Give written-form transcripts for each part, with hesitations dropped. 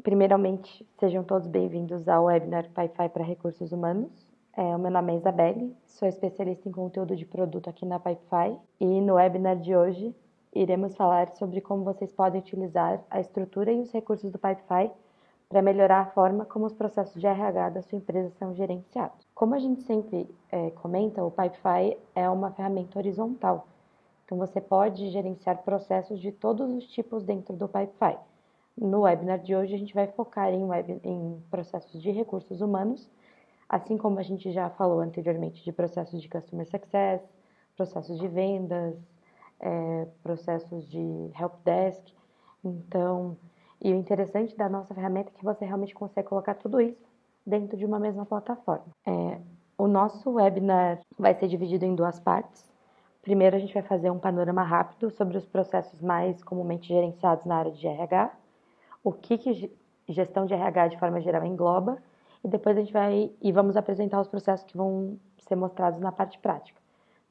Primeiramente, sejam todos bem-vindos ao webinar Pipefy para Recursos Humanos. O meu nome é Isabelle, sou especialista em conteúdo de produto aqui na Pipefy e no webinar de hoje iremos falar sobre como vocês podem utilizar a estrutura e os recursos do Pipefy para melhorar a forma como os processos de RH da sua empresa são gerenciados. Como a gente sempre comenta, o Pipefy é uma ferramenta horizontal, então você pode gerenciar processos de todos os tipos dentro do Pipefy. No webinar de hoje, a gente vai focar em processos de recursos humanos, assim como a gente já falou anteriormente de processos de Customer Success, processos de vendas, processos de Helpdesk. Então, e o interessante da nossa ferramenta é que você realmente consegue colocar tudo isso dentro de uma mesma plataforma. O nosso webinar vai ser dividido em duas partes. Primeiro, a gente vai fazer um panorama rápido sobre os processos mais comumente gerenciados na área de RH, o que gestão de RH de forma geral engloba, e depois vamos apresentar os processos que vão ser mostrados na parte prática.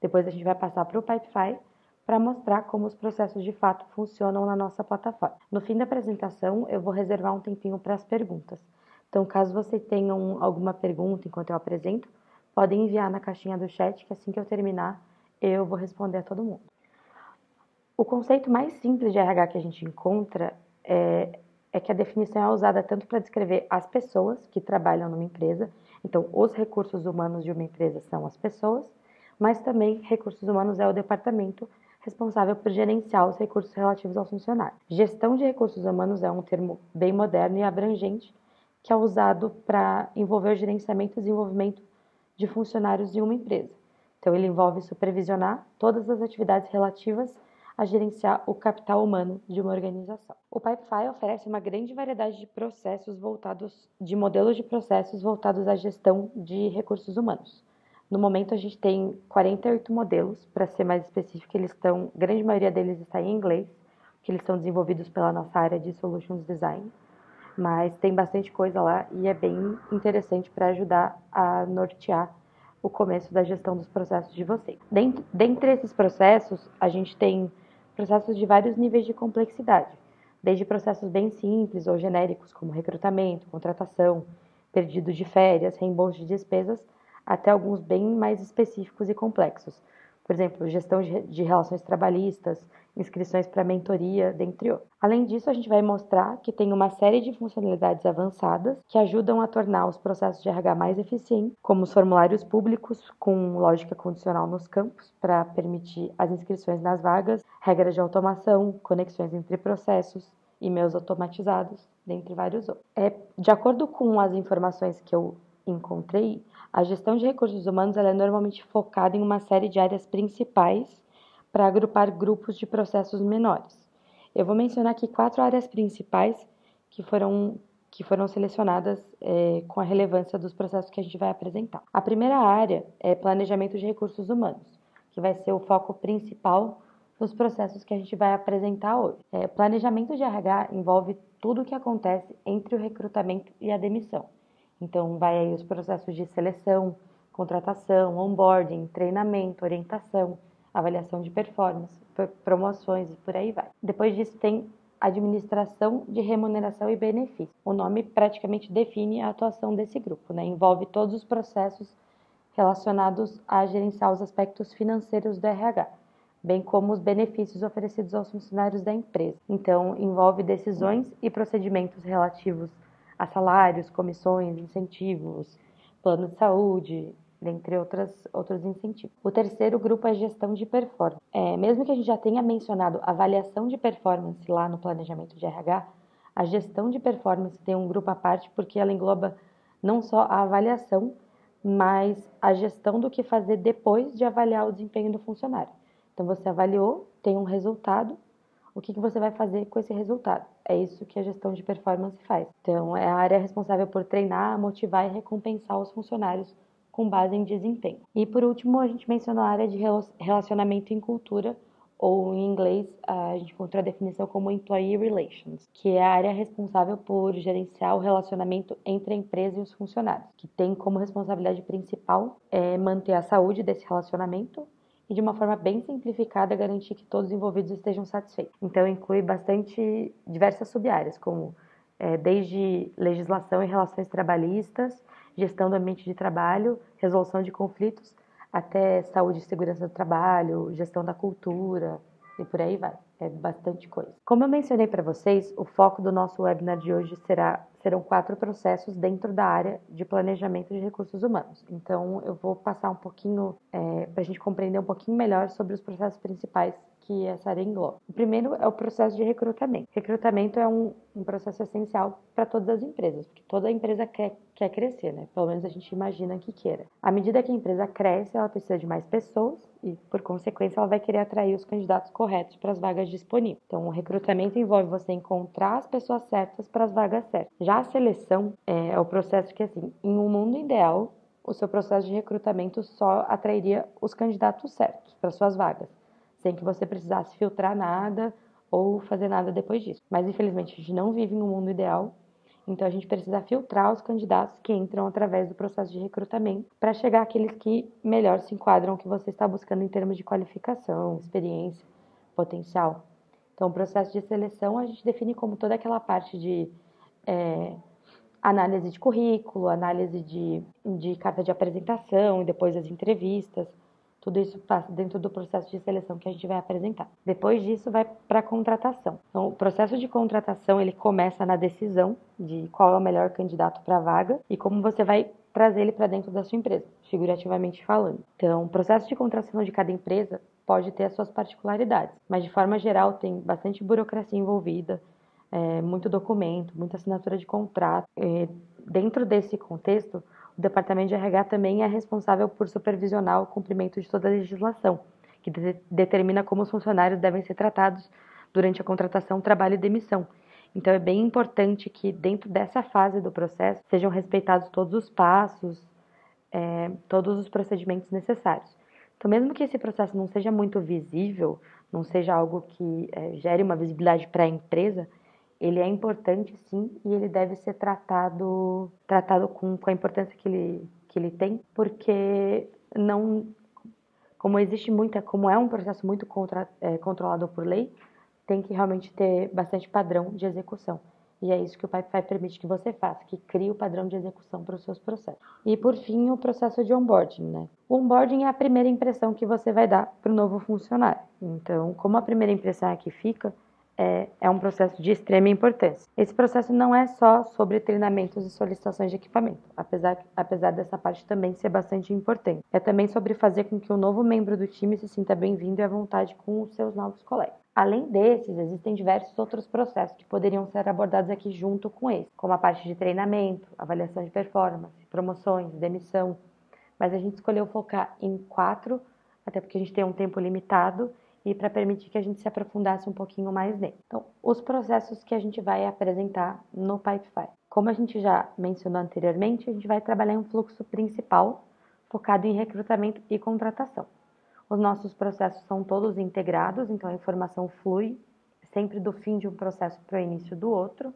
Depois a gente vai passar para o Pipefy para mostrar como os processos de fato funcionam na nossa plataforma. No fim da apresentação, eu vou reservar um tempinho para as perguntas. Então, caso vocês tenham alguma pergunta enquanto eu apresento, podem enviar na caixinha do chat, que assim que eu terminar, eu vou responder a todo mundo. O conceito mais simples de RH que a gente encontra é que a definição é usada tanto para descrever as pessoas que trabalham numa empresa, então os recursos humanos de uma empresa são as pessoas, mas também recursos humanos é o departamento responsável por gerenciar os recursos relativos aos funcionários. Gestão de recursos humanos é um termo bem moderno e abrangente que é usado para envolver o gerenciamento e desenvolvimento de funcionários em uma empresa. Então ele envolve supervisionar todas as atividades relativas a gerenciar o capital humano de uma organização. O Pipefy oferece uma grande variedade de modelos de processos voltados à gestão de recursos humanos. No momento a gente tem 48 modelos, para ser mais específico, a grande maioria deles está em inglês, que eles são desenvolvidos pela nossa área de Solutions Design, mas tem bastante coisa lá e é bem interessante para ajudar a nortear o começo da gestão dos processos de vocês. Dentre esses processos, a gente tem processos de vários níveis de complexidade, desde processos bem simples ou genéricos, como recrutamento, contratação, pedido de férias, reembolso de despesas, até alguns bem mais específicos e complexos. Por exemplo, gestão de relações trabalhistas, inscrições para mentoria, dentre outros. Além disso, a gente vai mostrar que tem uma série de funcionalidades avançadas que ajudam a tornar os processos de RH mais eficientes, como os formulários públicos com lógica condicional nos campos, para permitir as inscrições nas vagas, regras de automação, conexões entre processos, e-mails automatizados, dentre vários outros. De acordo com as informações que eu encontrei, a gestão de recursos humanos ela é normalmente focada em uma série de áreas principais para agrupar grupos de processos menores. Eu vou mencionar aqui 4 áreas principais que foram selecionadas com a relevância dos processos que a gente vai apresentar. A primeira área é planejamento de recursos humanos, que vai ser o foco principal dos processos que a gente vai apresentar hoje. Planejamento de RH envolve tudo o que acontece entre o recrutamento e a demissão. Então, vai aí os processos de seleção, contratação, onboarding, treinamento, orientação, avaliação de performance, promoções e por aí vai. Depois disso, tem administração de remuneração e benefícios. O nome praticamente define a atuação desse grupo, né? Envolve todos os processos relacionados a gerenciar os aspectos financeiros do RH, bem como os benefícios oferecidos aos funcionários da empresa. Então, envolve decisões e procedimentos relativos a salários, comissões, incentivos, plano de saúde, dentre outros incentivos. O terceiro grupo é gestão de performance. Mesmo que a gente já tenha mencionado avaliação de performance lá no planejamento de RH, a gestão de performance tem um grupo à parte porque ela engloba não só a avaliação, mas a gestão do que fazer depois de avaliar o desempenho do funcionário. Então, você avaliou, tem um resultado, o que você vai fazer com esse resultado? É isso que a gestão de performance faz. Então, é a área responsável por treinar, motivar e recompensar os funcionários com base em desempenho. E, por último, a gente mencionou a área de relacionamento em cultura, ou em inglês, a gente encontrou a definição como Employee Relations, que é a área responsável por gerenciar o relacionamento entre a empresa e os funcionários, que tem como responsabilidade principal manter a saúde desse relacionamento e, de uma forma bem simplificada, garantir que todos os envolvidos estejam satisfeitos. Então, inclui diversas sub-áreas, como desde legislação e relações trabalhistas, gestão do ambiente de trabalho, resolução de conflitos, até saúde e segurança do trabalho, gestão da cultura e por aí vai. É bastante coisa. Como eu mencionei para vocês, o foco do nosso webinar de hoje serão 4 processos dentro da área de planejamento de recursos humanos. Então, eu vou passar um pouquinho, para a gente compreender um pouquinho melhor sobre os processos principais que essa área engloba. O primeiro é o processo de recrutamento. Recrutamento é um processo essencial para todas as empresas, porque toda empresa quer crescer, né? Pelo menos a gente imagina que queira. À medida que a empresa cresce, ela precisa de mais pessoas e, por consequência, ela vai querer atrair os candidatos corretos para as vagas disponíveis. Então, o recrutamento envolve você encontrar as pessoas certas para as vagas certas. Já a seleção é o processo que, assim, em um mundo ideal, o seu processo de recrutamento só atrairia os candidatos certos para suas vagas, sem que você precisasse filtrar nada ou fazer nada depois disso. Mas, infelizmente, a gente não vive em um mundo ideal, então a gente precisa filtrar os candidatos que entram através do processo de recrutamento para chegar àqueles que melhor se enquadram ao que você está buscando em termos de qualificação, experiência, potencial. Então, o processo de seleção a gente define como toda aquela parte de análise de currículo, análise de carta de apresentação e depois as entrevistas. Tudo isso passa dentro do processo de seleção que a gente vai apresentar. Depois disso, vai para a contratação. Então, o processo de contratação, ele começa na decisão de qual é o melhor candidato para a vaga e como você vai trazer ele para dentro da sua empresa, figurativamente falando. Então, o processo de contratação de cada empresa pode ter as suas particularidades, mas de forma geral tem bastante burocracia envolvida, muito documento, muita assinatura de contrato. Dentro desse contexto, o Departamento de RH também é responsável por supervisionar o cumprimento de toda a legislação, que determina como os funcionários devem ser tratados durante a contratação, trabalho e demissão. Então, é bem importante que, dentro dessa fase do processo, sejam respeitados todos os passos, todos os procedimentos necessários. Então, mesmo que esse processo não seja muito visível, não seja algo que gere uma visibilidade para a empresa, ele é importante, sim, e ele deve ser tratado com a importância que ele tem, porque não, como é um processo muito controlado por lei, tem que realmente ter bastante padrão de execução. E é isso que o Pipefy permite que você faça, que crie o padrão de execução para os seus processos. E, por fim, o processo de onboarding, né? O onboarding é a primeira impressão que você vai dar para o novo funcionário. Então, como a primeira impressão é que fica, é um processo de extrema importância. Esse processo não é só sobre treinamentos e solicitações de equipamento, apesar dessa parte também ser bastante importante. É também sobre fazer com que o novo membro do time se sinta bem-vindo e à vontade com os seus novos colegas. Além desses, existem diversos outros processos que poderiam ser abordados aqui junto com esse, como a parte de treinamento, avaliação de performance, promoções, demissão, mas a gente escolheu focar em 4, até porque a gente tem um tempo limitado, e para permitir que a gente se aprofundasse um pouquinho mais nele. Então, os processos que a gente vai apresentar no Pipefy. Como a gente já mencionou anteriormente, a gente vai trabalhar em um fluxo principal focado em recrutamento e contratação. Os nossos processos são todos integrados, então a informação flui sempre do fim de um processo para o início do outro,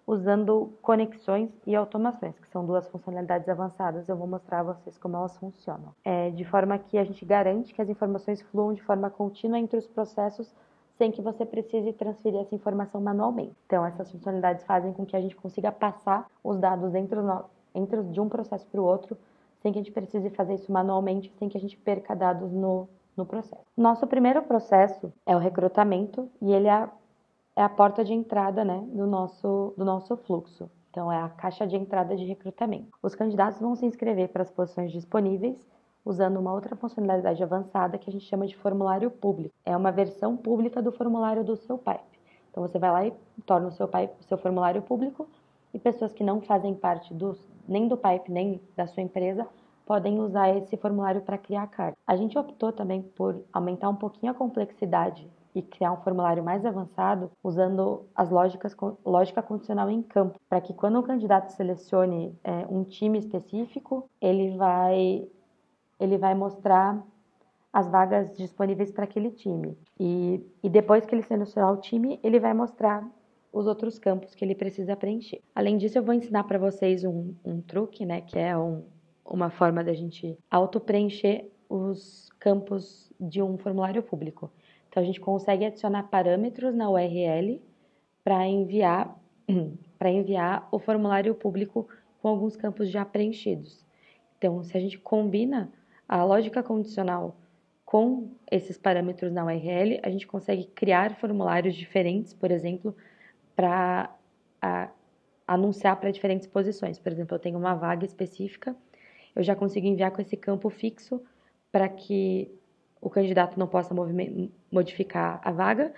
usando conexões e automações, que são 2 funcionalidades avançadas. Eu vou mostrar a vocês como elas funcionam. De forma que a gente garante que as informações fluam de forma contínua entre os processos, sem que você precise transferir essa informação manualmente. Então, essas funcionalidades fazem com que a gente consiga passar os dados de um processo para o outro, sem que a gente precise fazer isso manualmente, sem que a gente perca dados no processo. Nosso primeiro processo é o recrutamento, e ele é a porta de entrada, né, do nosso fluxo. Então, é a caixa de entrada de recrutamento. Os candidatos vão se inscrever para as posições disponíveis usando uma outra funcionalidade avançada que a gente chama de formulário público. É uma versão pública do formulário do seu Pipe. Então, você vai lá e torna o seu formulário público, e pessoas que não fazem parte nem do Pipe, nem da sua empresa, podem usar esse formulário para criar a carta. A gente optou também por aumentar um pouquinho a complexidade e criar um formulário mais avançado, usando as lógica condicional em campo, para que quando o candidato selecione um time específico, ele vai mostrar as vagas disponíveis para aquele time. E depois que ele selecionar o time, ele vai mostrar os outros campos que ele precisa preencher. Além disso, eu vou ensinar para vocês um truque, né, que é uma forma da gente auto-preencher os campos de um formulário público. Então, a gente consegue adicionar parâmetros na URL para enviar para enviar o formulário público com alguns campos já preenchidos. Então, se a gente combina a lógica condicional com esses parâmetros na URL, a gente consegue criar formulários diferentes, por exemplo, para anunciar para diferentes posições. Por exemplo, eu tenho uma vaga específica, eu já consigo enviar com esse campo fixo para que o candidato não possa modificar a vaga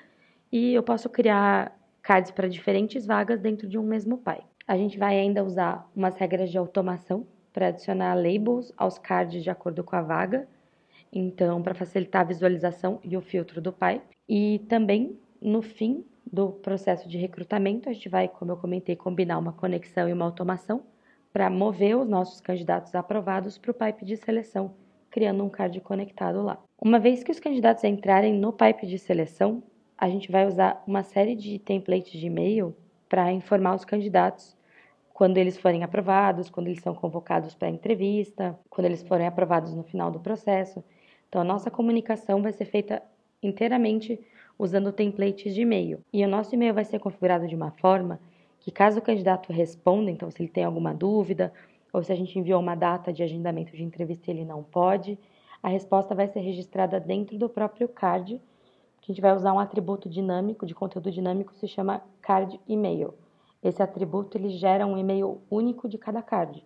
e eu posso criar cards para diferentes vagas dentro de um mesmo PI. A gente vai ainda usar umas regras de automação para adicionar labels aos cards de acordo com a vaga, então para facilitar a visualização e o filtro do PI. E também no fim do processo de recrutamento, a gente vai, como eu comentei, combinar uma conexão e uma automação para mover os nossos candidatos aprovados para o pipe de seleção, criando um card conectado lá. Uma vez que os candidatos entrarem no pipe de seleção, a gente vai usar uma série de templates de e-mail para informar os candidatos quando eles forem aprovados, quando eles são convocados para a entrevista, quando eles forem aprovados no final do processo. Então, a nossa comunicação vai ser feita inteiramente usando templates de e-mail. E o nosso e-mail vai ser configurado de uma forma que, caso o candidato responda, então se ele tem alguma dúvida, ou se a gente enviou uma data de agendamento de entrevista e ele não pode, a resposta vai ser registrada dentro do próprio card, que a gente vai usar um atributo dinâmico, de conteúdo dinâmico, que se chama card email. Esse atributo ele gera um e-mail único de cada card.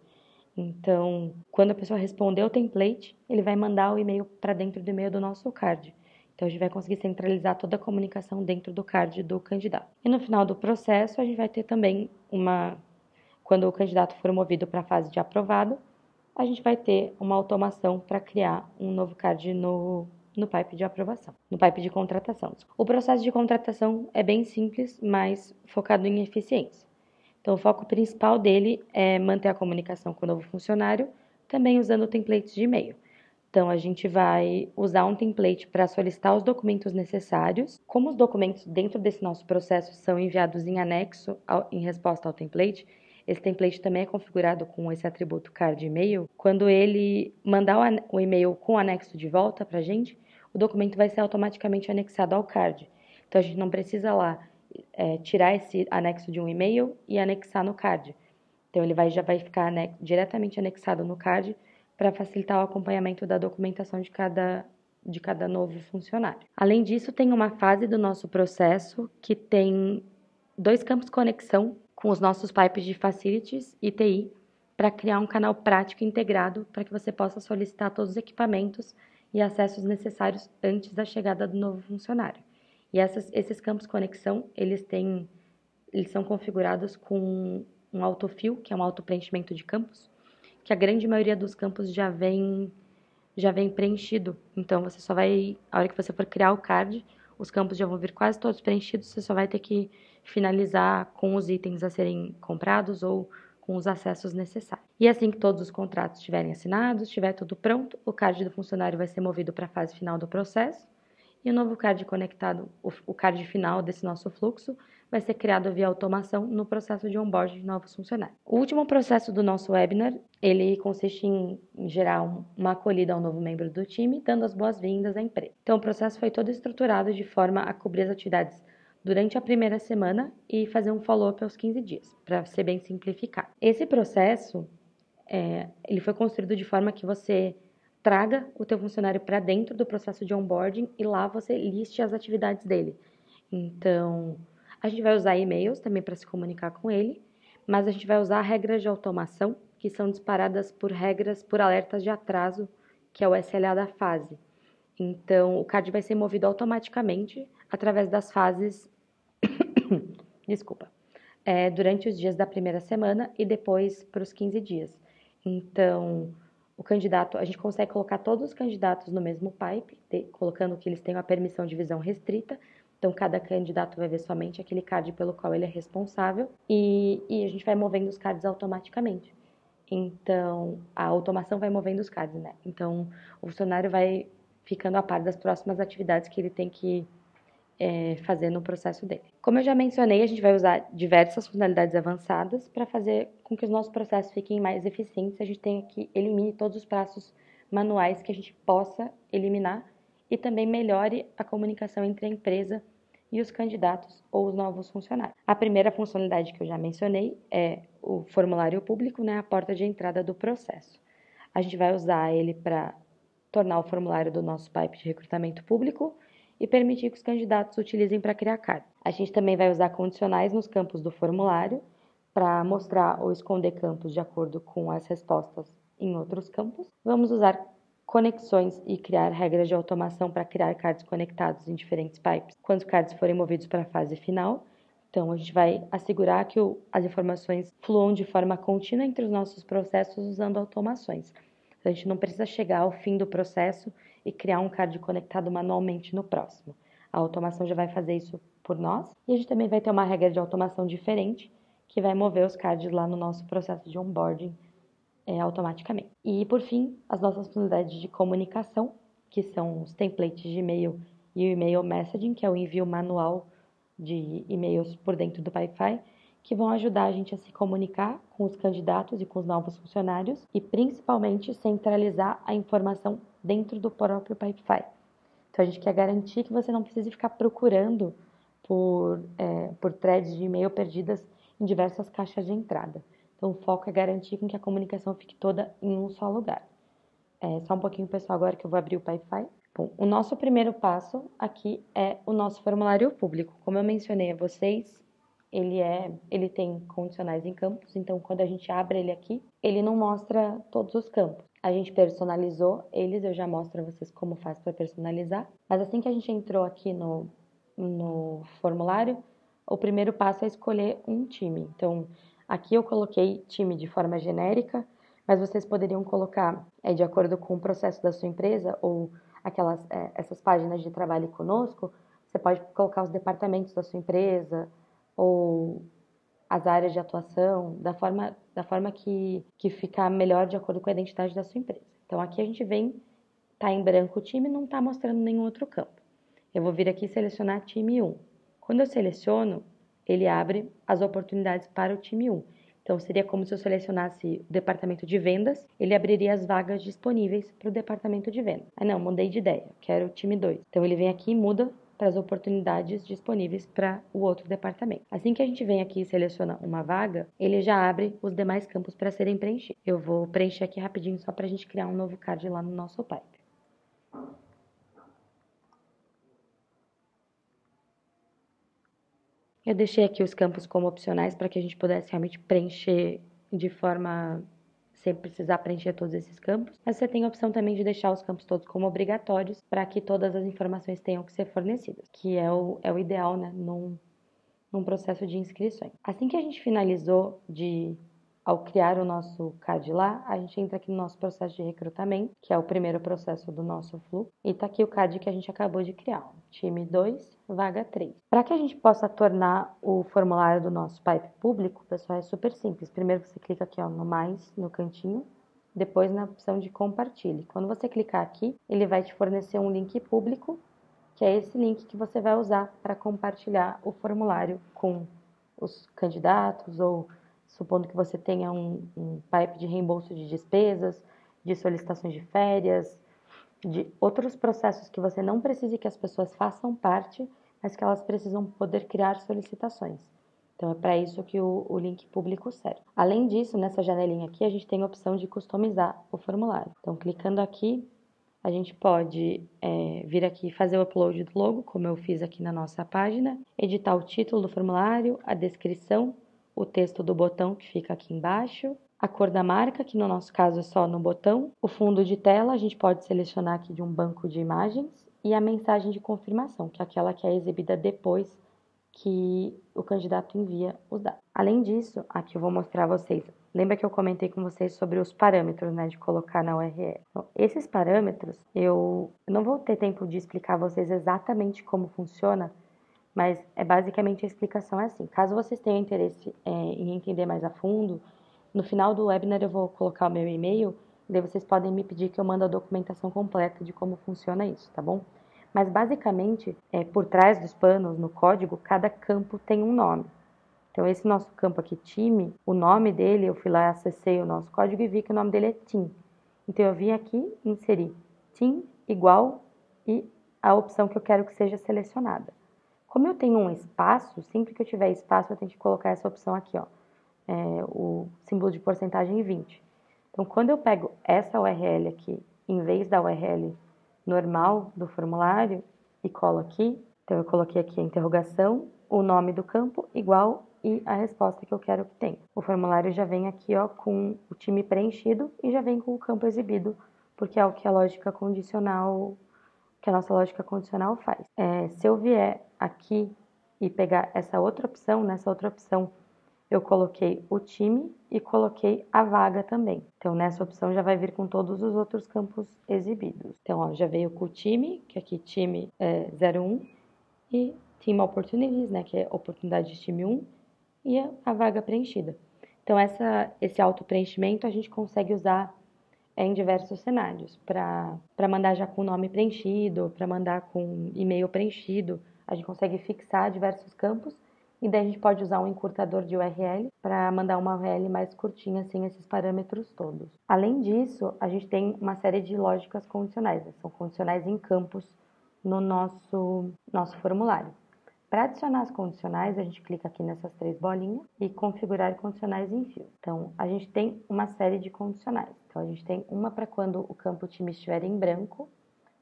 Então, quando a pessoa responder o template, ele vai mandar o e-mail para dentro do e-mail do nosso card. Então, a gente vai conseguir centralizar toda a comunicação dentro do card do candidato. E no final do processo, a gente vai ter também quando o candidato for movido para a fase de aprovado, a gente vai ter uma automação para criar um novo card no pipe de aprovação, no pipe de contratação. O processo de contratação é bem simples, mas focado em eficiência. Então, o foco principal dele é manter a comunicação com o novo funcionário, também usando templates de e-mail. Então, a gente vai usar um template para solicitar os documentos necessários. Como os documentos dentro desse nosso processo são enviados em anexo em resposta ao template, esse template também é configurado com esse atributo card e-mail. Quando ele mandar o e-mail com o anexo de volta para a gente, o documento vai ser automaticamente anexado ao card. Então, a gente não precisa lá tirar esse anexo de um e-mail e anexar no card. Então, ele já vai ficar diretamente anexado no card para facilitar o acompanhamento da documentação de cada novo funcionário. Além disso, tem uma fase do nosso processo que tem 2 campos conexão com os nossos pipes de facilities e TI para criar um canal prático integrado para que você possa solicitar todos os equipamentos e acessos necessários antes da chegada do novo funcionário. E esses campos conexão, eles são configurados com um autofill, que é um auto-preenchimento de campos, que a grande maioria dos campos já vem preenchido. Então, você só vai, a hora que você for criar o card, os campos já vão vir quase todos preenchidos, você só vai ter que finalizar com os itens a serem comprados ou com os acessos necessários. E assim que todos os contratos estiverem assinados, estiver tudo pronto, o card do funcionário vai ser movido para a fase final do processo e o novo card conectado, o card final desse nosso fluxo, vai ser criado via automação no processo de onboarding de novos funcionários. O último processo do nosso webinar, ele consiste em gerar uma acolhida ao novo membro do time, dando as boas-vindas à empresa. Então, o processo foi todo estruturado de forma a cobrir as atividades durante a primeira semana e fazer um follow-up aos 15 dias, para ser bem simplificado. Esse processo, ele foi construído de forma que você traga o teu funcionário para dentro do processo de onboarding e lá você liste as atividades dele. Então, a gente vai usar e-mails também para se comunicar com ele, mas a gente vai usar regras de automação que são disparadas por alertas de atraso, que é o SLA da fase. Então, o card vai ser movido automaticamente através das fases, desculpa, durante os dias da primeira semana e depois para os 15 dias. Então, a gente consegue colocar todos os candidatos no mesmo pipe, colocando que eles tenham a permissão de visão restrita. Então, cada candidato vai ver somente aquele card pelo qual ele é responsável e a gente vai movendo os cards automaticamente. Então, a automação vai movendo os cards, né? Então, o funcionário vai ficando a par das próximas atividades que ele tem que fazer no processo dele. Como eu já mencionei, a gente vai usar diversas funcionalidades avançadas para fazer com que os nossos processos fiquem mais eficientes. A gente tem que elimine todos os passos manuais que a gente possa eliminar e também melhore a comunicação entre a empresa e os candidatos ou os novos funcionários. A primeira funcionalidade que eu já mencionei é o formulário público, né, a porta de entrada do processo. A gente vai usar ele para tornar o formulário do nosso pipe de recrutamento público e permitir que os candidatos utilizem para criar cargo. A gente também vai usar condicionais nos campos do formulário para mostrar ou esconder campos de acordo com as respostas em outros campos. Vamos usar conexões e criar regras de automação para criar cards conectados em diferentes pipes quando os cards forem movidos para a fase final. Então, a gente vai assegurar que as informações fluam de forma contínua entre os nossos processos usando automações. Então, a gente não precisa chegar ao fim do processo e criar um card conectado manualmente no próximo. A automação já vai fazer isso por nós. E a gente também vai ter uma regra de automação diferente que vai mover os cards lá no nosso processo de onboarding automaticamente. E, por fim, as nossas funcionalidades de comunicação, que são os templates de e-mail e o e-mail messaging, que é o envio manual de e-mails por dentro do Pipefy, que vão ajudar a gente a se comunicar com os candidatos e com os novos funcionários e, principalmente, centralizar a informação dentro do próprio Pipefy. Então, a gente quer garantir que você não precise ficar procurando por threads de e-mail perdidas em diversas caixas de entrada. Então, o foco é garantir que a comunicação fique toda em um só lugar. Só um pouquinho, pessoal, agora que eu vou abrir o Pipefy. Bom, o nosso primeiro passo aqui é o nosso formulário público. Como eu mencionei a vocês, ele tem condicionais em campos, então quando a gente abre ele aqui, ele não mostra todos os campos. A gente personalizou eles, eu já mostro a vocês como faz para personalizar. Mas assim que a gente entrou aqui no formulário, o primeiro passo é escolher um time. Então, aqui eu coloquei time de forma genérica, mas vocês poderiam colocar de acordo com o processo da sua empresa ou essas páginas de trabalho conosco, você pode colocar os departamentos da sua empresa ou as áreas de atuação da forma que ficar melhor de acordo com a identidade da sua empresa. Então, aqui a gente tá em branco o time, não está mostrando nenhum outro campo. Eu vou vir aqui e selecionar time 1. Quando eu seleciono, ele abre as oportunidades para o time 1. Então, seria como se eu selecionasse o departamento de vendas, ele abriria as vagas disponíveis para o departamento de vendas. Ah, não, mudei de ideia, quero o time 2. Então, ele vem aqui e muda para as oportunidades disponíveis para o outro departamento. Assim que a gente vem aqui e seleciona uma vaga, ele já abre os demais campos para serem preenchidos. Eu vou preencher aqui rapidinho só para a gente criar um novo card lá no nosso pipe. Eu deixei aqui os campos como opcionais para que a gente pudesse realmente preencher de forma sem precisar preencher todos esses campos. Mas você tem a opção também de deixar os campos todos como obrigatórios para que todas as informações tenham que ser fornecidas, que é o ideal, né, num processo de inscrições. Assim que a gente finalizou ao criar o nosso CAD lá, a gente entra aqui no nosso processo de recrutamento, que é o primeiro processo do nosso fluxo, e tá aqui o CAD que a gente acabou de criar, time 2, vaga 3. Para que a gente possa tornar o formulário do nosso pipe público, pessoal, é super simples. Primeiro você clica aqui no mais, no cantinho, depois na opção de compartilhe. Quando você clicar aqui, ele vai te fornecer um link público, que é esse link que você vai usar para compartilhar o formulário com os candidatos ou supondo que você tenha um pipe de reembolso de despesas, de solicitações de férias, de outros processos que você não precise que as pessoas façam parte, mas que elas precisam poder criar solicitações. Então, é para isso que o link público serve. Além disso, nessa janelinha aqui, a gente tem a opção de customizar o formulário. Então, clicando aqui, a gente pode vir aqui e fazer o upload do logo, como eu fiz aqui na nossa página, editar o título do formulário, a descrição, o texto do botão que fica aqui embaixo, a cor da marca, que no nosso caso é só no botão, o fundo de tela, a gente pode selecionar aqui de um banco de imagens, e a mensagem de confirmação, que é aquela que é exibida depois que o candidato envia os dados. Além disso, aqui eu vou mostrar a vocês. Lembra que eu comentei com vocês sobre os parâmetros, né, de colocar na URL? Então, esses parâmetros, eu não vou ter tempo de explicar a vocês exatamente como funciona, mas basicamente a explicação é assim. Caso vocês tenham interesse em entender mais a fundo, no final do webinar eu vou colocar o meu e-mail, daí vocês podem me pedir que eu mande a documentação completa de como funciona isso, tá bom? Mas basicamente, por trás dos panos, no código, cada campo tem um nome. Então, esse nosso campo aqui, time, o nome dele, eu fui lá, acessei o nosso código e vi que o nome dele é Team. Então, eu vim aqui e inseri Team igual e a opção que eu quero que seja selecionada. Como eu tenho um espaço, sempre que eu tiver espaço, eu tenho que colocar essa opção aqui, ó, o símbolo de porcentagem 20. Então, quando eu pego essa URL aqui, em vez da URL normal do formulário, e colo aqui, então eu coloquei aqui a interrogação, o nome do campo igual e a resposta que eu quero que tenha. O formulário já vem aqui, ó, com o time preenchido e já vem com o campo exibido, porque é o que a lógica condicional, que a nossa lógica condicional faz. Se eu vier aqui e pegar essa outra opção, nessa outra opção eu coloquei o time e coloquei a vaga também. Então, nessa opção já vai vir com todos os outros campos exibidos. Então, ó, já veio com o time, que aqui time é 01, e Team Opportunities, né, que é oportunidade de time 1, e a vaga preenchida. Então, esse auto-preenchimento a gente consegue usar em diversos cenários, para mandar já com o nome preenchido, para mandar com e-mail preenchido, a gente consegue fixar diversos campos e daí a gente pode usar um encurtador de URL para mandar uma URL mais curtinha sem esses parâmetros todos. Além disso, a gente tem uma série de lógicas condicionais, né? São condicionais em campos no nosso formulário. Para adicionar as condicionais, a gente clica aqui nessas 3 bolinhas e configurar condicionais em fio. Então, a gente tem uma série de condicionais. Então, a gente tem uma para quando o campo time estiver em branco,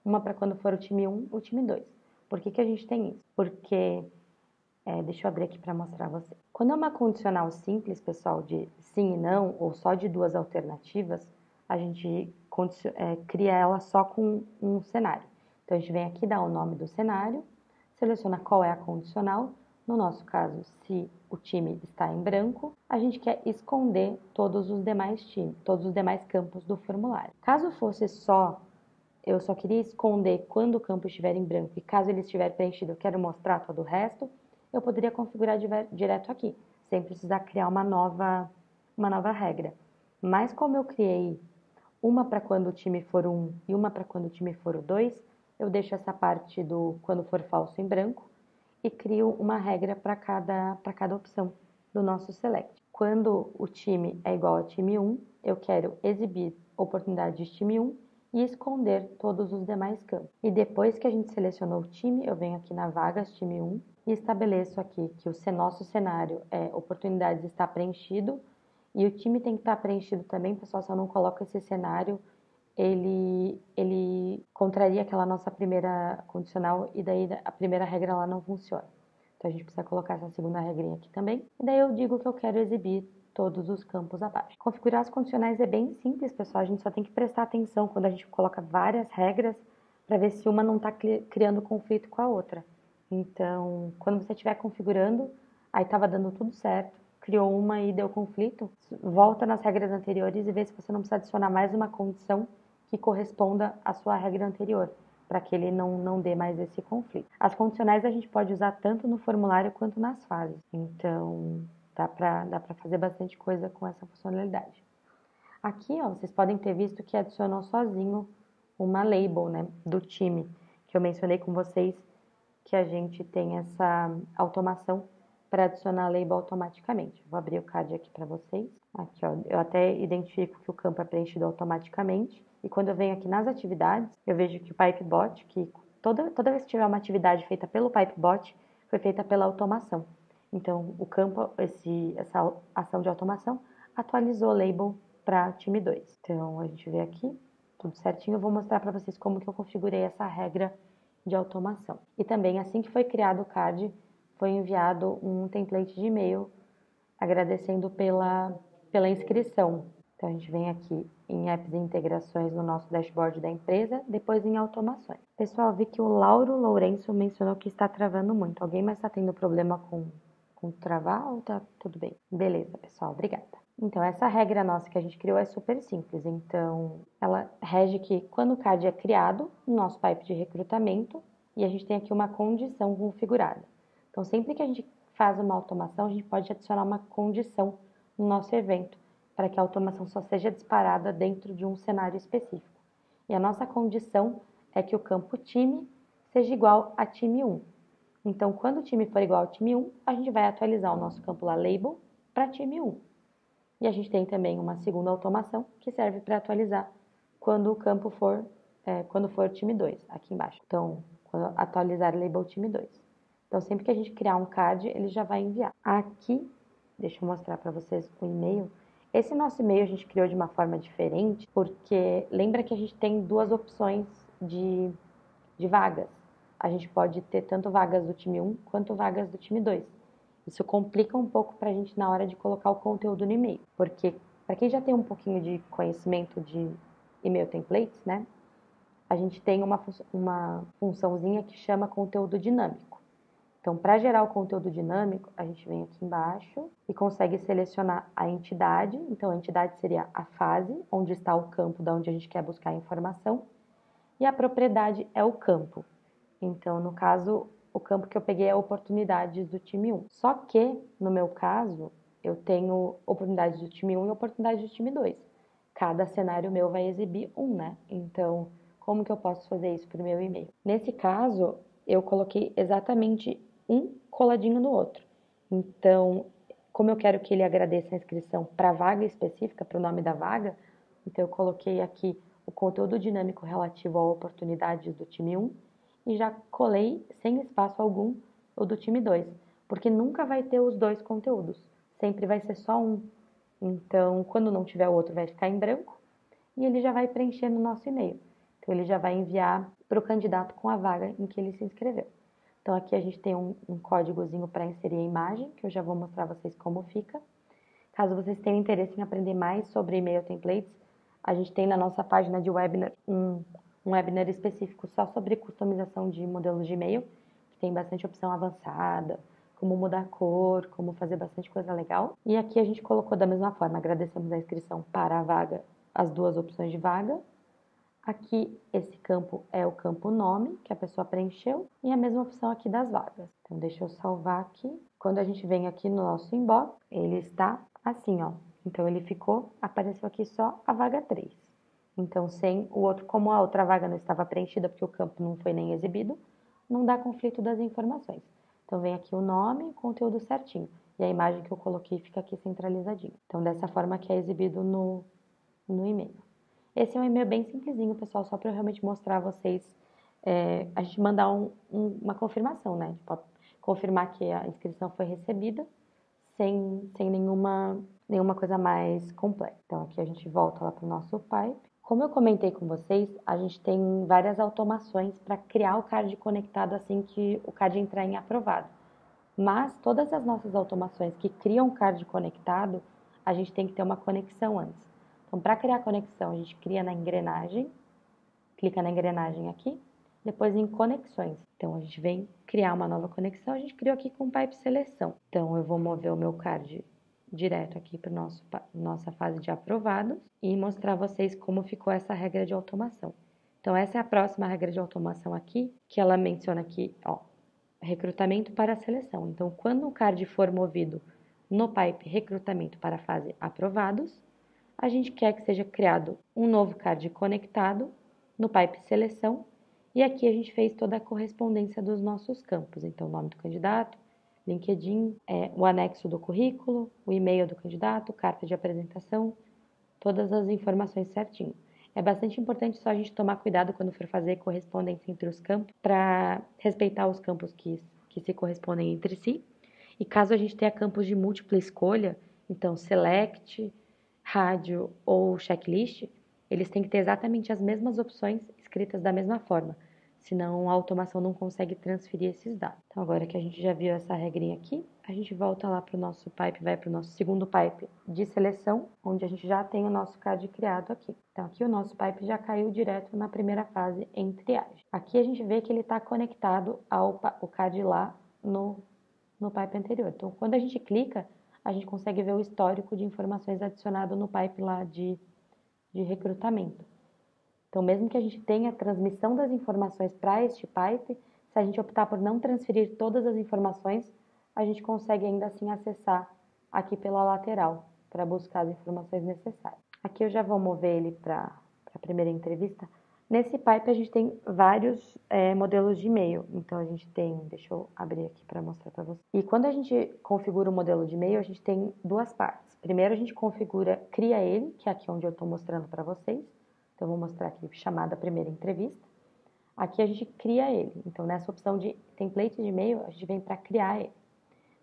uma para quando for o time 1, o time 2. Por que a gente tem isso? Porque, deixa eu abrir aqui para mostrar a você. Quando é uma condicional simples, pessoal, de sim e não, ou só de 2 alternativas, a gente cria ela só com um cenário. Então, a gente vem aqui, dá o nome do cenário, seleciona qual é a condicional. No nosso caso, se o time está em branco, a gente quer esconder todos os demais campos do formulário. Caso fosse eu só queria esconder quando o campo estiver em branco e caso ele estiver preenchido, eu quero mostrar todo o resto, eu poderia configurar direto aqui, sem precisar criar uma nova regra. Mas como eu criei uma para quando o time for 1 e uma para quando o time for o 2, eu deixo essa parte do quando for falso em branco e crio uma regra para cada opção do nosso select. Quando o time é igual a time 1, eu quero exibir oportunidades de time 1 e esconder todos os demais campos. E depois que a gente selecionou o time, eu venho aqui na vagas time 1 e estabeleço aqui que o nosso cenário é oportunidades está preenchido e o time tem que estar preenchido também, pessoal, se eu não coloco esse cenário, ele contraria aquela nossa primeira condicional e daí a primeira regra lá não funciona. Então a gente precisa colocar essa segunda regrinha aqui também. E daí eu digo que eu quero exibir todos os campos abaixo. Configurar as condicionais é bem simples, pessoal. A gente só tem que prestar atenção quando a gente coloca várias regras para ver se uma não está criando conflito com a outra. Então, quando você estiver configurando, aí estava dando tudo certo, criou uma e deu conflito, volta nas regras anteriores e vê se você não precisa adicionar mais uma condição que corresponda à sua regra anterior, para que ele não dê mais esse conflito. As condicionais a gente pode usar tanto no formulário quanto nas fases, então dá para fazer bastante coisa com essa funcionalidade. Aqui, ó, vocês podem ter visto que adicionou sozinho uma label, né, do time, que eu mencionei com vocês que a gente tem essa automação para adicionar a label automaticamente. Vou abrir o card aqui para vocês. Aqui, ó, eu até identifico que o campo é preenchido automaticamente. E quando eu venho aqui nas atividades, eu vejo que o Pipebot, que toda vez que tiver uma atividade feita pelo Pipebot, foi feita pela automação. Então, o campo, essa ação de automação, atualizou o label para time 2. Então, a gente vê aqui, tudo certinho. Eu vou mostrar para vocês como que eu configurei essa regra de automação. E também, assim que foi criado o card, foi enviado um template de e-mail agradecendo pela inscrição. Então, a gente vem aqui em apps e integrações no nosso dashboard da empresa, depois em automações. Pessoal, vi que o Lauro Lourenço mencionou que está travando muito. Alguém mais está tendo problema com travar ou tá tudo bem? Beleza, pessoal, obrigada. Então, essa regra nossa que a gente criou é super simples. Então, ela rege que quando o card é criado, no nosso pipe de recrutamento, e a gente tem aqui uma condição configurada. Então, sempre que a gente faz uma automação, a gente pode adicionar uma condição no nosso evento, para que a automação só seja disparada dentro de um cenário específico. E a nossa condição é que o campo time seja igual a time 1. Então, quando o time for igual ao time 1, a gente vai atualizar o nosso campo lá, label, para time 1. E a gente tem também uma segunda automação que serve para atualizar quando o campo quando for time 2, aqui embaixo. Então, quando atualizar label time 2. Então, sempre que a gente criar um card, ele já vai enviar. Aqui, deixa eu mostrar para vocês o e-mail. Esse nosso e-mail a gente criou de uma forma diferente, porque lembra que a gente tem duas opções de vagas. A gente pode ter tanto vagas do time 1 quanto vagas do time 2. Isso complica um pouco para a gente na hora de colocar o conteúdo no e-mail, porque para quem já tem um pouquinho de conhecimento de e-mail templates, né, a gente tem uma funçãozinha que chama conteúdo dinâmico. Então, para gerar o conteúdo dinâmico, a gente vem aqui embaixo e consegue selecionar a entidade. Então, a entidade seria a fase, onde está o campo da onde a gente quer buscar a informação, e a propriedade é o campo. Então, no caso, o campo que eu peguei é oportunidades do time 1. Só que, no meu caso, eu tenho oportunidades do time 1 e oportunidades do time 2. Cada cenário meu vai exibir um, né? Então, como que eu posso fazer isso para o meu e-mail? Nesse caso, eu coloquei exatamente um coladinho no outro. Então, como eu quero que ele agradeça a inscrição para a vaga específica, para o nome da vaga, então eu coloquei aqui o conteúdo dinâmico relativo a oportunidades do time 1 e já colei, sem espaço algum, o do time 2, porque nunca vai ter os dois conteúdos, sempre vai ser só um. Então, quando não tiver o outro, vai ficar em branco e ele já vai preencher no nosso e-mail. Então, ele já vai enviar para o candidato com a vaga em que ele se inscreveu. Então, aqui a gente tem um códigozinho para inserir a imagem, que eu já vou mostrar a vocês como fica. Caso vocês tenham interesse em aprender mais sobre e-mail templates, a gente tem na nossa página de webinar um webinar específico só sobre customização de modelos de e-mail, que tem bastante opção avançada, como mudar a cor, como fazer bastante coisa legal. E aqui a gente colocou da mesma forma, agradecemos a inscrição para a vaga, as duas opções de vaga. Aqui, esse campo é o campo nome, que a pessoa preencheu, e a mesma opção aqui das vagas. Então, deixa eu salvar aqui. Quando a gente vem aqui no nosso inbox, ele está assim, ó. Então, ele apareceu aqui só a vaga 3. Então, sem o outro, como a outra vaga não estava preenchida, porque o campo não foi nem exibido, não dá conflito das informações. Então, vem aqui o nome, conteúdo certinho. E a imagem que eu coloquei fica aqui centralizadinho. Então, dessa forma que é exibido no e-mail. Esse é um e-mail bem simplesinho, pessoal, só para eu realmente mostrar a vocês. A gente mandar uma confirmação, né? Tipo, confirmar que a inscrição foi recebida sem nenhuma coisa mais complexa. Então, aqui a gente volta lá para o nosso pipe. Como eu comentei com vocês, a gente tem várias automações para criar o card conectado assim que o card entrar em aprovado. Mas todas as nossas automações que criam o card conectado, a gente tem que ter uma conexão antes. Então, para criar a conexão, a gente cria na engrenagem, clica na engrenagem aqui, depois em conexões. Então, a gente vem criar uma nova conexão, a gente criou aqui com pipe seleção. Então, eu vou mover o meu card direto aqui para nossa fase de aprovados e mostrar a vocês como ficou essa regra de automação. Então, essa é a próxima regra de automação aqui, que ela menciona aqui, ó, recrutamento para a seleção. Então, quando o card for movido no pipe recrutamento para a fase aprovados, a gente quer que seja criado um novo card conectado no pipe seleção e aqui a gente fez toda a correspondência dos nossos campos. Então, o nome do candidato, LinkedIn, o anexo do currículo, o e-mail do candidato, carta de apresentação, todas as informações certinho. É bastante importante só a gente tomar cuidado quando for fazer correspondência entre os campos para respeitar os campos que se correspondem entre si. E caso a gente tenha campos de múltipla escolha, então select, rádio ou checklist, eles têm que ter exatamente as mesmas opções escritas da mesma forma, senão a automação não consegue transferir esses dados. Então, agora que a gente já viu essa regrinha aqui, a gente volta lá para o nosso pipe, vai para o nosso segundo pipe de seleção, onde a gente já tem o nosso card criado aqui. Então, aqui o nosso pipe já caiu direto na primeira fase em triagem. Aqui a gente vê que ele está conectado ao card lá no pipe anterior. Então, quando a gente clica, a gente consegue ver o histórico de informações adicionado no pipe lá de recrutamento. Então, mesmo que a gente tenha a transmissão das informações para este pipe, se a gente optar por não transferir todas as informações, a gente consegue ainda assim acessar aqui pela lateral para buscar as informações necessárias. Aqui eu já vou mover ele para a primeira entrevista. Nesse pipe a gente tem vários modelos de e-mail. Então a gente tem, deixa eu abrir aqui para mostrar para vocês. E quando a gente configura o modelo de e-mail, a gente tem duas partes. Primeiro a gente cria ele, que é aqui onde eu estou mostrando para vocês. Então eu vou mostrar aqui chamada primeira entrevista. Aqui a gente cria ele. Então, nessa opção de template de e-mail, a gente vem para criar ele.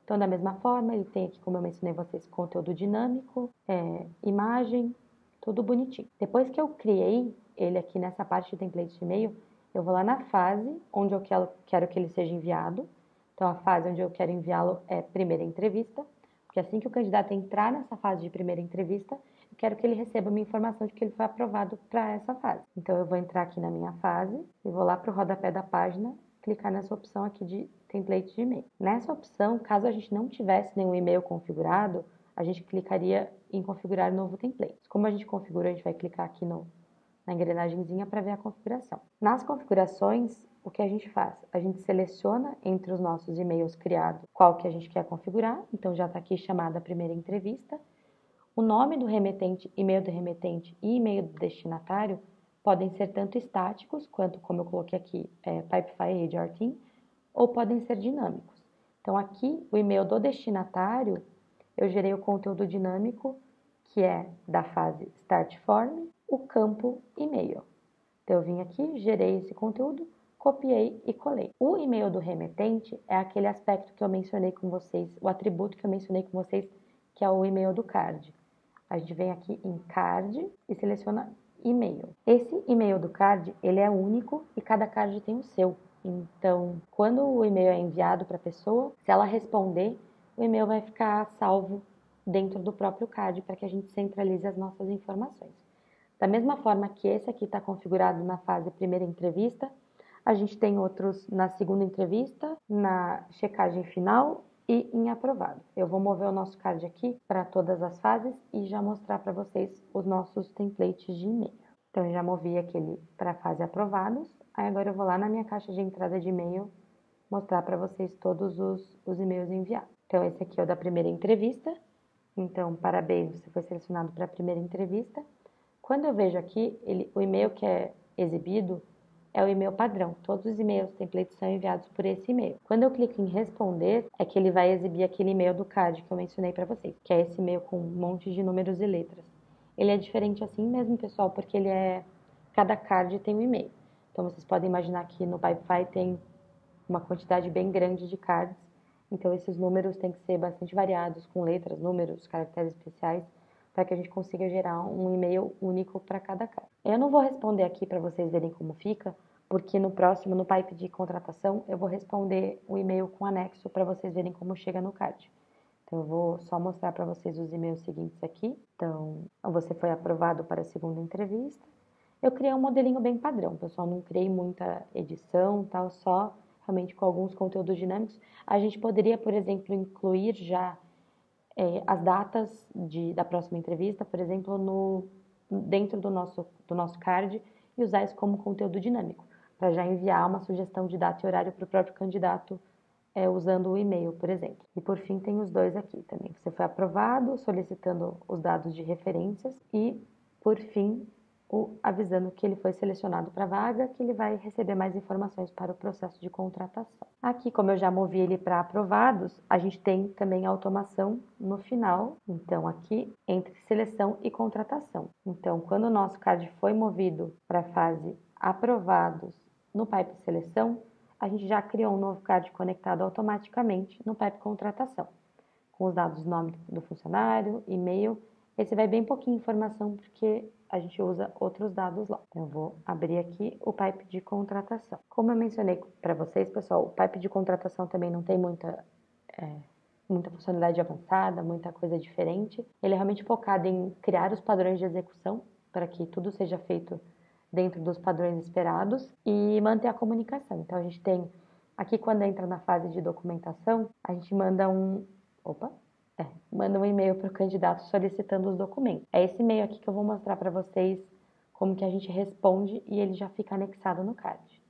Então, da mesma forma, ele tem aqui, como eu mencionei vocês, conteúdo dinâmico, imagem, tudo bonitinho. Depois que eu criei ele aqui nessa parte de template de e-mail, eu vou lá na fase onde eu quero que ele seja enviado. Então, a fase onde eu quero enviá-lo é primeira entrevista, porque assim que o candidato entrar nessa fase de primeira entrevista, eu quero que ele receba uma informação de que ele foi aprovado para essa fase. Então, eu vou entrar aqui na minha fase e vou lá para o rodapé da página, clicar nessa opção aqui de template de e-mail. Nessa opção, caso a gente não tivesse nenhum e-mail configurado, a gente clicaria em configurar novo template. Como a gente configura, a gente vai clicar aqui na engrenagemzinha para ver a configuração. Nas configurações, o que a gente faz? A gente seleciona entre os nossos e-mails criados qual que a gente quer configurar, então já está aqui chamada a primeira entrevista. O nome do remetente, e-mail do remetente e e-mail do destinatário podem ser tanto estáticos, quanto, como eu coloquei aqui, Pipefy e HR Team, ou podem ser dinâmicos. Então, aqui, o e-mail do destinatário, eu gerei o conteúdo dinâmico, que é da fase Start Form, o campo e-mail. Então, eu vim aqui, gerei esse conteúdo, copiei e colei. O e-mail do remetente é aquele aspecto que eu mencionei com vocês, o atributo que eu mencionei com vocês, que é o e-mail do card. A gente vem aqui em card e seleciona e-mail. Esse e-mail do card, ele é único e cada card tem o seu. Então, quando o e-mail é enviado para a pessoa, se ela responder, o e-mail vai ficar salvo dentro do próprio card para que a gente centralize as nossas informações. Da mesma forma que esse aqui está configurado na fase primeira entrevista, a gente tem outros na segunda entrevista, na checagem final e em aprovado. Eu vou mover o nosso card aqui para todas as fases e já mostrar para vocês os nossos templates de e-mail. Então, eu já movi aquele para a fase aprovados. Aí agora eu vou lá na minha caixa de entrada de e-mail mostrar para vocês todos os e-mails enviados. Então, esse aqui é o da primeira entrevista. Então, parabéns, você foi selecionado para a primeira entrevista. Quando eu vejo aqui, o e-mail que é exibido é o e-mail padrão. Todos os e-mails templates são enviados por esse e-mail. Quando eu clico em responder, é que ele vai exibir aquele e-mail do card que eu mencionei para vocês, que é esse e-mail com um monte de números e letras. Ele é diferente assim mesmo, pessoal, porque cada card tem um e-mail. Então, vocês podem imaginar que no Pipefy tem uma quantidade bem grande de cards. Então, esses números têm que ser bastante variados, com letras, números, caracteres especiais, para que a gente consiga gerar um e-mail único para cada card. Eu não vou responder aqui para vocês verem como fica, porque no próximo, no Pipe de contratação, eu vou responder o e-mail com anexo para vocês verem como chega no card. Então, eu vou só mostrar para vocês os e-mails seguintes aqui. Então, você foi aprovado para a segunda entrevista. Eu criei um modelinho bem padrão, pessoal, não criei muita edição, tal, só realmente com alguns conteúdos dinâmicos. A gente poderia, por exemplo, incluir já as datas da próxima entrevista, por exemplo, dentro do nosso card e usar isso como conteúdo dinâmico, para já enviar uma sugestão de data e horário para o próprio candidato usando o e-mail, por exemplo. E por fim tem os dois aqui também. Você foi aprovado, solicitando os dados de referências e, por fim, avisando que ele foi selecionado para a vaga, que ele vai receber mais informações para o processo de contratação. Aqui, como eu já movi ele para aprovados, a gente tem também automação no final. Então, aqui, entre seleção e contratação. Então, quando o nosso card foi movido para a fase aprovados no Pipe Seleção, a gente já criou um novo card conectado automaticamente no Pipe Contratação, com os dados do nome do funcionário, e-mail. Esse vai bem pouquinho informação, porque a gente usa outros dados lá. Eu vou abrir aqui o Pipe de contratação. Como eu mencionei para vocês, pessoal, o Pipe de contratação também não tem muita funcionalidade avançada, muita coisa diferente. Ele é realmente focado em criar os padrões de execução para que tudo seja feito dentro dos padrões esperados e manter a comunicação. Então, a gente tem aqui, quando entra na fase de documentação, a gente manda manda um e-mail para o candidato solicitando os documentos. É esse e-mail aqui que eu vou mostrar para vocês como que a gente responde e ele já fica anexado no card.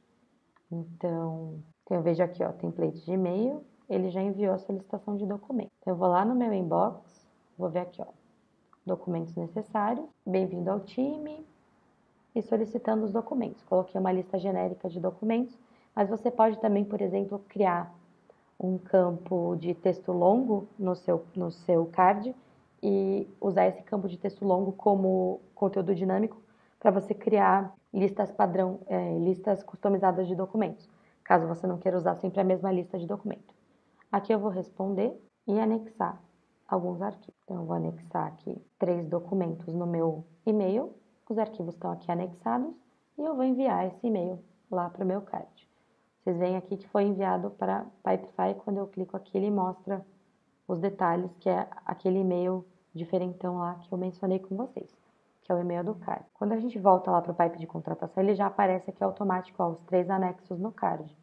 Então, eu vejo aqui, ó, template de e-mail, ele já enviou a solicitação de documento. Então, eu vou lá no meu inbox, vou ver aqui, ó, documentos necessários, bem-vindo ao time e solicitando os documentos. Coloquei uma lista genérica de documentos, mas você pode também, por exemplo, criar um campo de texto longo no seu card e usar esse campo de texto longo como conteúdo dinâmico para você criar listas padrão, listas customizadas de documentos, caso você não queira usar sempre a mesma lista de documento. Aqui eu vou responder e anexar alguns arquivos. Então, eu vou anexar aqui 3 documentos no meu e-mail, os arquivos estão aqui anexados, e eu vou enviar esse e-mail lá para o meu card. Vocês veem aqui que foi enviado para Pipefy, quando eu clico aqui ele mostra os detalhes, que é aquele e-mail diferentão lá que eu mencionei com vocês, que é o e-mail do card. Quando a gente volta lá para o Pipe de contratação, ele já aparece aqui automático, ó, os 3 anexos no card.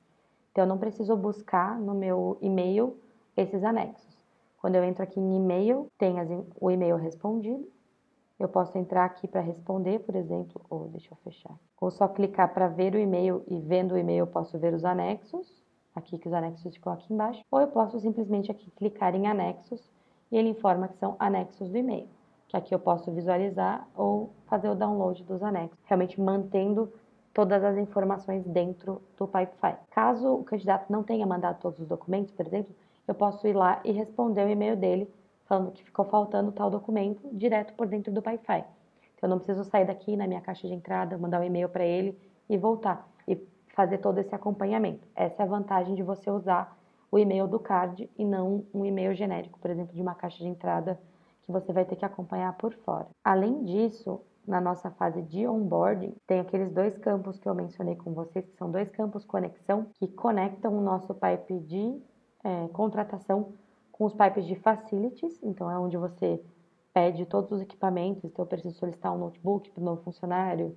Então, eu não preciso buscar no meu e-mail esses anexos. Quando eu entro aqui em e-mail, tem o e-mail respondido. Eu posso entrar aqui para responder, por exemplo, ou deixa eu fechar. Ou só clicar para ver o e-mail e vendo o e-mail eu posso ver os anexos. Aqui que os anexos ficam aqui embaixo. Ou eu posso simplesmente aqui clicar em anexos e ele informa que são anexos do e-mail. Que aqui eu posso visualizar ou fazer o download dos anexos, realmente mantendo todas as informações dentro do Pipefy. Caso o candidato não tenha mandado todos os documentos, por exemplo, eu posso ir lá e responder o e-mail dele, falando que ficou faltando tal documento, direto por dentro do Pipefy. Então, eu não preciso sair daqui na minha caixa de entrada, mandar um e-mail para ele e voltar, e fazer todo esse acompanhamento. Essa é a vantagem de você usar o e-mail do card e não um e-mail genérico, por exemplo, de uma caixa de entrada que você vai ter que acompanhar por fora. Além disso, na nossa fase de onboarding, tem aqueles 2 campos que eu mencionei com vocês, que são 2 campos conexão, que conectam o nosso pipe de contratação com os pipes de facilities. Então, é onde você pede todos os equipamentos. Então, eu preciso solicitar um notebook para o novo funcionário,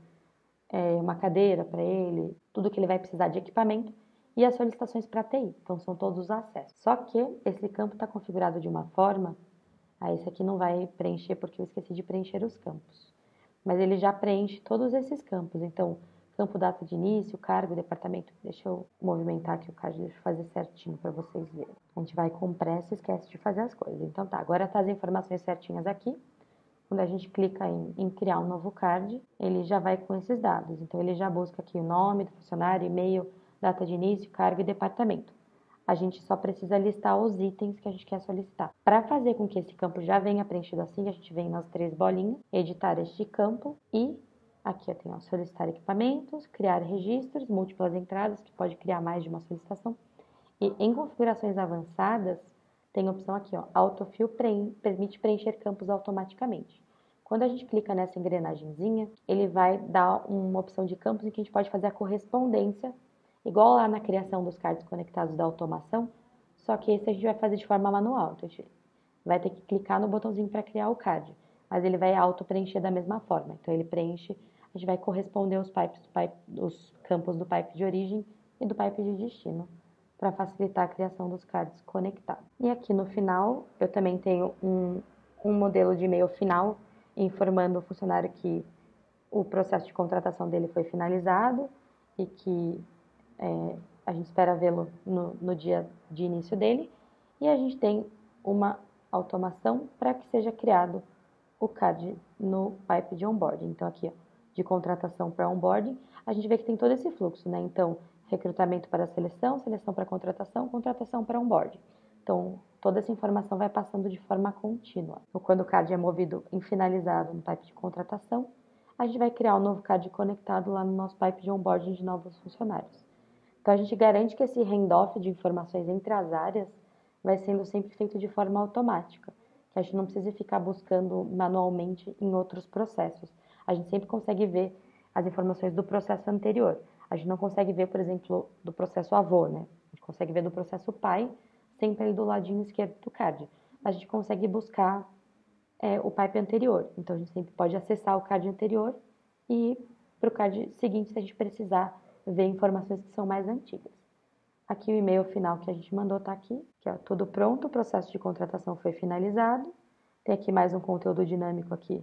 uma cadeira para ele, tudo que ele vai precisar de equipamento, e as solicitações para TI. Então, são todos os acessos. Só que esse campo está configurado de uma forma... esse aqui não vai preencher porque eu esqueci de preencher os campos. Mas ele já preenche todos esses campos. Então, campo data de início, cargo, departamento. Deixa eu movimentar aqui o card, deixa eu fazer certinho para vocês verem. A gente vai com pressa e esquece de fazer as coisas. Então tá, agora tá as informações certinhas aqui. Quando a gente clica em criar um novo card, ele já vai com esses dados. Então, ele já busca aqui o nome do funcionário, e-mail, data de início, cargo e departamento. A gente só precisa listar os itens que a gente quer solicitar. Para fazer com que esse campo já venha preenchido assim, a gente vem nas 3 bolinhas, editar este campo e aqui eu tenho solicitar equipamentos, criar registros, múltiplas entradas, que pode criar mais de uma solicitação. E em configurações avançadas, tem a opção aqui, ó, autofill permite preencher campos automaticamente. Quando a gente clica nessa engrenagemzinha, ele vai dar uma opção de campos em que a gente pode fazer a correspondência, igual lá na criação dos cards conectados da automação, só que esse a gente vai fazer de forma manual. Então, a gente vai ter que clicar no botãozinho para criar o card, mas ele vai auto-preencher da mesma forma. Então, ele preenche, a gente vai corresponder os campos do pipe de origem e do pipe de destino, para facilitar a criação dos cards conectados. E aqui no final, eu também tenho um modelo de e-mail final, informando o funcionário que o processo de contratação dele foi finalizado e que a gente espera vê-lo no dia de início dele. E a gente tem uma automação para que seja criado o card no pipe de onboarding. Então, aqui, ó, de contratação para onboarding, a gente vê que tem todo esse fluxo, né? Então, recrutamento para seleção, seleção para contratação, contratação para onboarding. Então, toda essa informação vai passando de forma contínua. Então, quando o card é movido em finalizado no pipe de contratação, a gente vai criar um novo card conectado lá no nosso pipe de onboarding de novos funcionários. Então, a gente garante que esse handoff de informações entre as áreas vai sendo sempre feito de forma automática, que a gente não precisa ficar buscando manualmente em outros processos. A gente sempre consegue ver as informações do processo anterior. A gente não consegue ver, por exemplo, do processo avô, né? A gente consegue ver do processo pai, sempre ali do ladinho esquerdo do card. A gente consegue buscar o pipe anterior. Então, a gente sempre pode acessar o card anterior e ir para o card seguinte se a gente precisar ver informações que são mais antigas. Aqui o e-mail final que a gente mandou está aqui, que é tudo pronto, o processo de contratação foi finalizado. Tem aqui mais um conteúdo dinâmico aqui.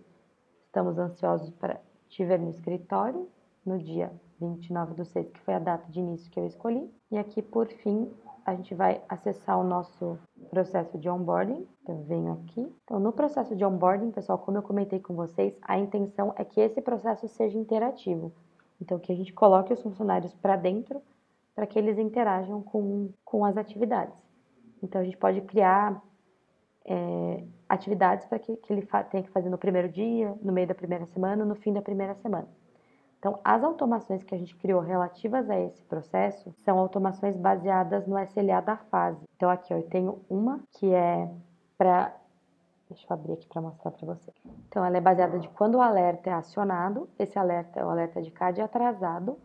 Estamos ansiosos para te ver no escritório, no dia 29/6, que foi a data de início que eu escolhi. E aqui, por fim, a gente vai acessar o nosso processo de onboarding. Então, eu venho aqui. Então, no processo de onboarding, pessoal, como eu comentei com vocês, a intenção é que esse processo seja interativo. Então, que a gente coloque os funcionários para dentro, para que eles interajam com as atividades. Então, a gente pode criar atividades para que ele tenha que fazer no primeiro dia, no meio da primeira semana, no fim da primeira semana. Então, as automações que a gente criou relativas a esse processo são automações baseadas no SLA da fase. Então, aqui ó, eu tenho uma que é para... Deixa eu abrir aqui para mostrar para você. Então, ela é baseada de quando o alerta é acionado. Esse alerta é o alerta de CAD atrasado.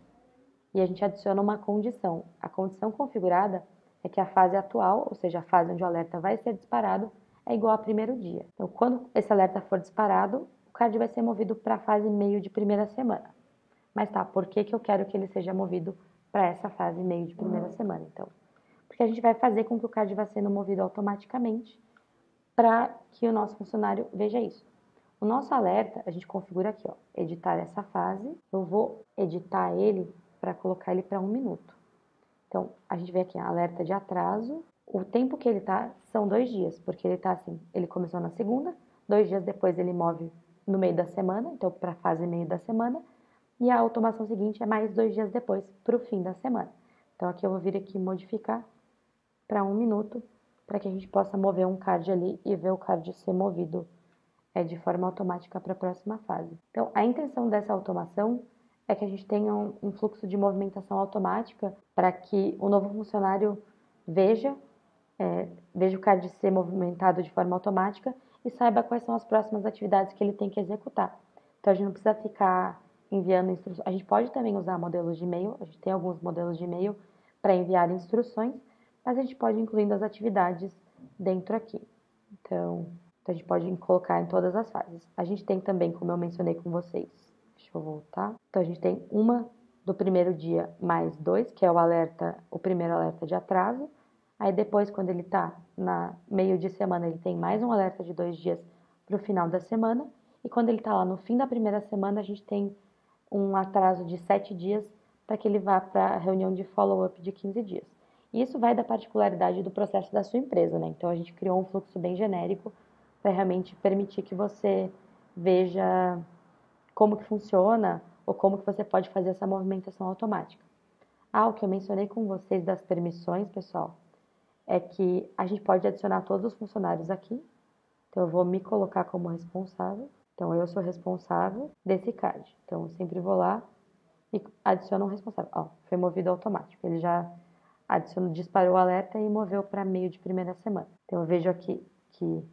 E a gente adiciona uma condição. A condição configurada é que a fase atual, ou seja, a fase onde o alerta vai ser disparado, é igual ao primeiro dia. Então, quando esse alerta for disparado, o CAD vai ser movido para a fase meio de primeira semana. Mas tá, por que eu quero que ele seja movido para essa fase meio de primeira semana, então? Porque a gente vai fazer com que o CAD vá sendo movido automaticamente para que o nosso funcionário veja isso. O nosso alerta, a gente configura aqui, ó, editar essa fase. Eu vou editar ele para colocar ele para 1 minuto. Então, a gente vê aqui, alerta de atraso. O tempo que ele tá são 2 dias, porque ele tá assim, ele começou na segunda, 2 dias depois ele move no meio da semana, então para a fase meio da semana, e a automação seguinte é mais 2 dias depois, para o fim da semana. Então, aqui eu vou vir aqui modificar para 1 minuto, para que a gente possa mover um card ali e ver o card ser movido de forma automática para a próxima fase. Então, a intenção dessa automação é que a gente tenha um fluxo de movimentação automática para que o novo funcionário veja o card ser movimentado de forma automática e saiba quais são as próximas atividades que ele tem que executar. Então, a gente não precisa ficar enviando instruções. A gente pode também usar modelos de e-mail, a gente tem alguns modelos de e-mail para enviar instruções, mas a gente pode ir incluindo as atividades dentro aqui. Então, a gente pode colocar em todas as fases. A gente tem também, como eu mencionei com vocês, deixa eu voltar. Então, a gente tem uma do primeiro dia mais 2, que é o primeiro alerta de atraso. Aí depois, quando ele está na meio de semana, ele tem mais um alerta de 2 dias para o final da semana. E quando ele está lá no fim da primeira semana, a gente tem um atraso de 7 dias para que ele vá para a reunião de follow-up de 15 dias. E isso vai da particularidade do processo da sua empresa, né? Então, a gente criou um fluxo bem genérico para realmente permitir que você veja como que funciona ou como que você pode fazer essa movimentação automática. O que eu mencionei com vocês das permissões, pessoal, é que a gente pode adicionar todos os funcionários aqui. Então, eu vou me colocar como responsável. Então, eu sou responsável desse card. Então, eu sempre vou lá e adiciono um responsável. Foi movido automático. Ele já disparou o alerta e moveu para meio de primeira semana. Então, eu vejo aqui que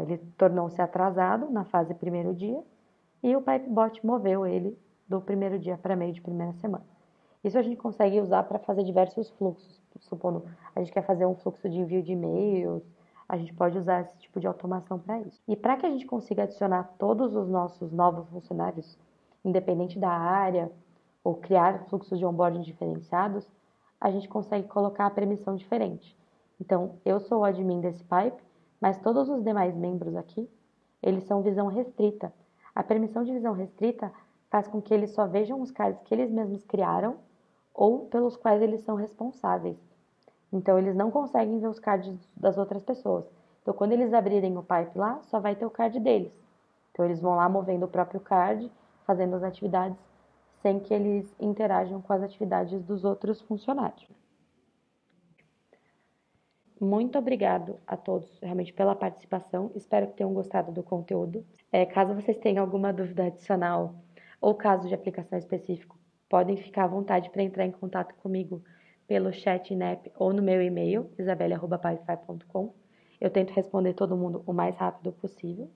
ele tornou-se atrasado na fase primeiro dia e o Pipebot moveu ele do primeiro dia para meio de primeira semana. Isso a gente consegue usar para fazer diversos fluxos. Supondo a gente quer fazer um fluxo de envio de e-mails, a gente pode usar esse tipo de automação para isso. E para que a gente consiga adicionar todos os nossos novos funcionários, independente da área, ou criar fluxos de onboarding diferenciados, a gente consegue colocar a permissão diferente. Então, eu sou o admin desse pipe, mas todos os demais membros aqui, eles são visão restrita. A permissão de visão restrita faz com que eles só vejam os cards que eles mesmos criaram ou pelos quais eles são responsáveis. Então, eles não conseguem ver os cards das outras pessoas. Então, quando eles abrirem o pipe lá, só vai ter o card deles. Então, eles vão lá movendo o próprio card, fazendo as atividades, sem que eles interajam com as atividades dos outros funcionários. Muito obrigado a todos, realmente, pela participação. Espero que tenham gostado do conteúdo. Caso vocês tenham alguma dúvida adicional ou caso de aplicação específico, podem ficar à vontade para entrar em contato comigo pelo chat INEP ou no meu e-mail, isabelle@pipefy.com. Eu tento responder todo mundo o mais rápido possível.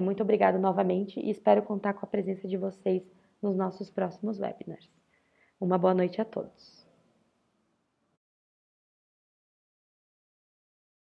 Muito obrigado novamente e espero contar com a presença de vocês nos nossos próximos webinars. Uma boa noite a todos.